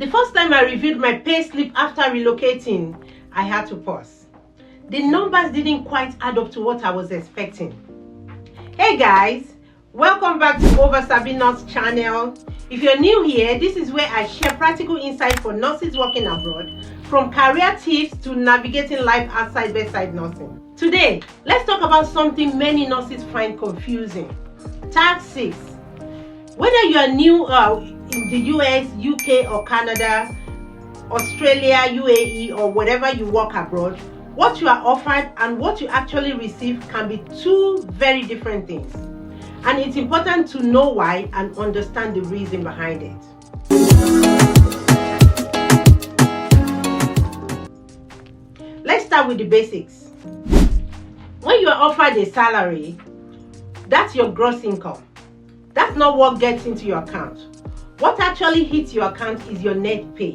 The first time I reviewed my payslip after relocating, I had to pause. The numbers didn't quite add up to what I was expecting. Hey guys, welcome back to Oversabi Nurse channel. If you're new here, this is where I share practical insights for nurses working abroad, from career tips to navigating life outside bedside nursing. Today, let's talk about something many nurses find confusing: taxes. Whether you are new in the US, UK or Canada, Australia, UAE or wherever you work abroad, what you are offered and what you actually receive can be two very different things. And it's important to know why and understand the reason behind it. Let's start with the basics. When you are offered a salary, that's your gross income. That's not what gets into your account. What actually hits your account is your net pay.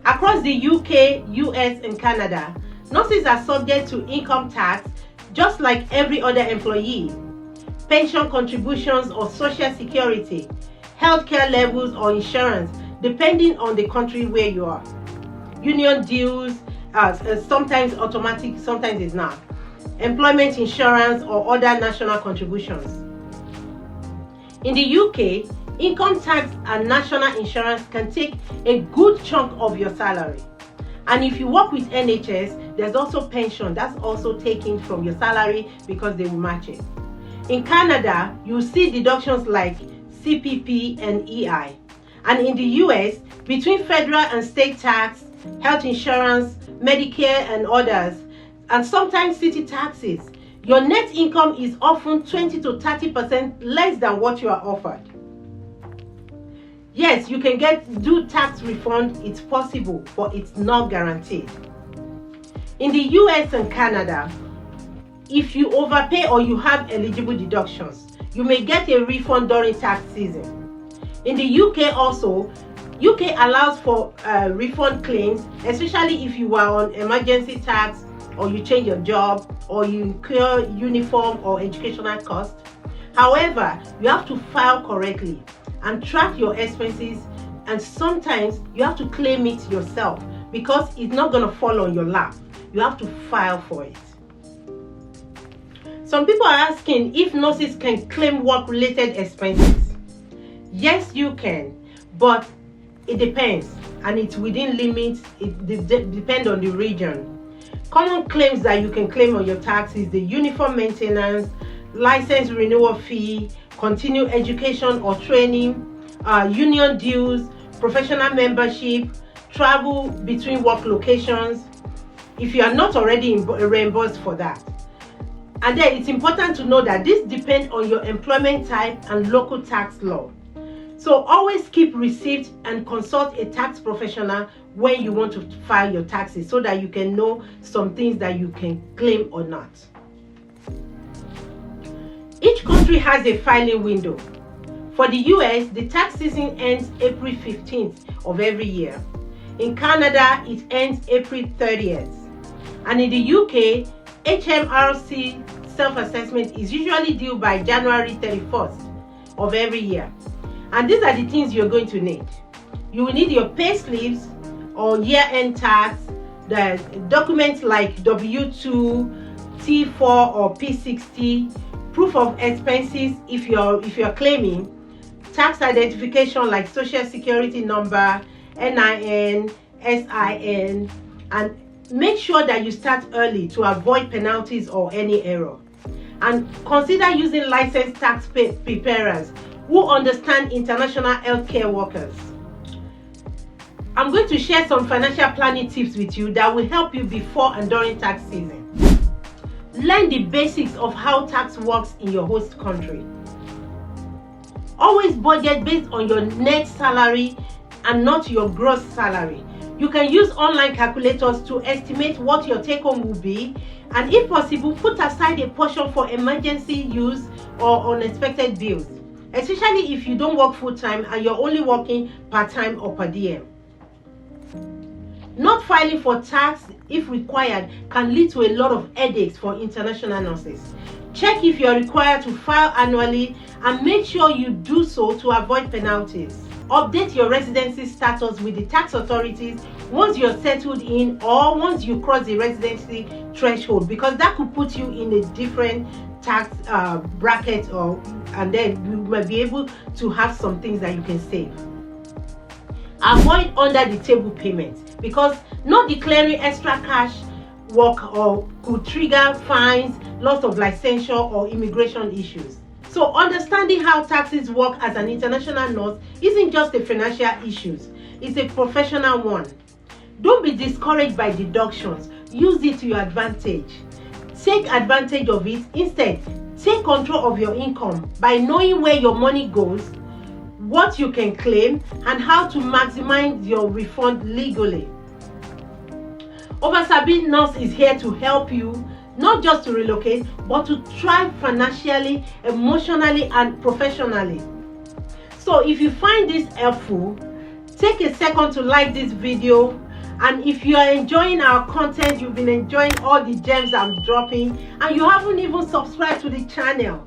Across the UK, US and Canada, nurses are subject to income tax just like every other employee. Pension contributions or social security, healthcare levels or insurance, depending on the country where you are. Union dues, sometimes automatic, sometimes it's not. Employment insurance or other national contributions. In the UK, income tax and national insurance can take a good chunk of your salary. And if you work with NHS, there's also pension that's also taken from your salary because they will match it. In Canada, you'll see deductions like CPP and EI. And in the US, between federal and state tax, health insurance, Medicare and others, and sometimes city taxes, your net income is often 20 to 30% less than what you are offered. Yes, you can do tax refund, it's possible, but it's not guaranteed. In the US and Canada, if you overpay or you have eligible deductions, you may get a refund during tax season. In the UK also, UK allows for refund claims, especially if you are on emergency tax or you change your job or you incur uniform or educational costs. However, you have to file correctly and track your expenses, and sometimes you have to claim it yourself because it's not going to fall on your lap. You have to file for it. Some people are asking if nurses can claim work-related expenses. Yes, you can, but it depends, and it's within limits. It depends on the region. Common claims that you can claim on your tax is the uniform maintenance, license renewal fee, continued education or training, union dues, professional membership, travel between work locations, if you are not already reimbursed for that. And then it's important to know that this depends on your employment type and local tax law. So always keep receipts and consult a tax professional when you want to file your taxes so that you can know some things that you can claim or not. Each country has a filing window. For the US, the tax season ends April 15th of every year. In Canada, it ends April 30th. And in the UK, HMRC self-assessment is usually due by January 31st of every year. And these are the things you're going to need. You will need your pay slips or year-end tax, the documents like W2, T4 or P60, proof of expenses if you're claiming, tax identification like social security number, NIN, SIN, and make sure that you start early to avoid penalties or any error. And consider using licensed tax preparers who understand international healthcare workers. I'm going to share some financial planning tips with you that will help you before and during tax season. Learn the basics of how tax works in your host country. Always budget based on your net salary and not your gross salary. You can use online calculators to estimate what your take-home will be, and if possible, put aside a portion for emergency use or unexpected bills, especially if you don't work full-time and you're only working part-time or per diem. Not filing for tax, if required, can lead to a lot of headaches for international nurses. Check if you are required to file annually and make sure you do so to avoid penalties. Update your residency status with the tax authorities once you're settled in or once you cross the residency threshold, because that could put you in a different tax bracket, and then you might be able to have some things that you can save. Avoid under the table payments, because not declaring extra cash work or could trigger fines, loss of licensure, or immigration issues. So understanding how taxes work as an international nurse isn't just a financial issue, it's a professional one. Don't be discouraged by deductions. Use it to your advantage. Take advantage of it. Instead, take control of your income by knowing where your money goes, what you can claim, and how to maximize your refund legally. Oversabi Nurse is here to help you, not just to relocate, but to thrive financially, emotionally, and professionally. So if you find this helpful, take a second to like this video. And if you are enjoying our content, you've been enjoying all the gems I'm dropping, and you haven't even subscribed to the channel,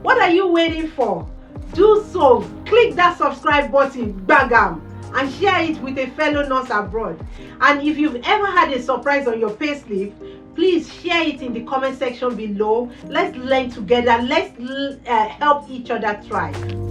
what are you waiting for? Do so. Click that subscribe button, bagam, and share it with a fellow nurse abroad. And if you've ever had a surprise on your payslip, please share it in the comment section below. Let's learn together. Let's help each other thrive.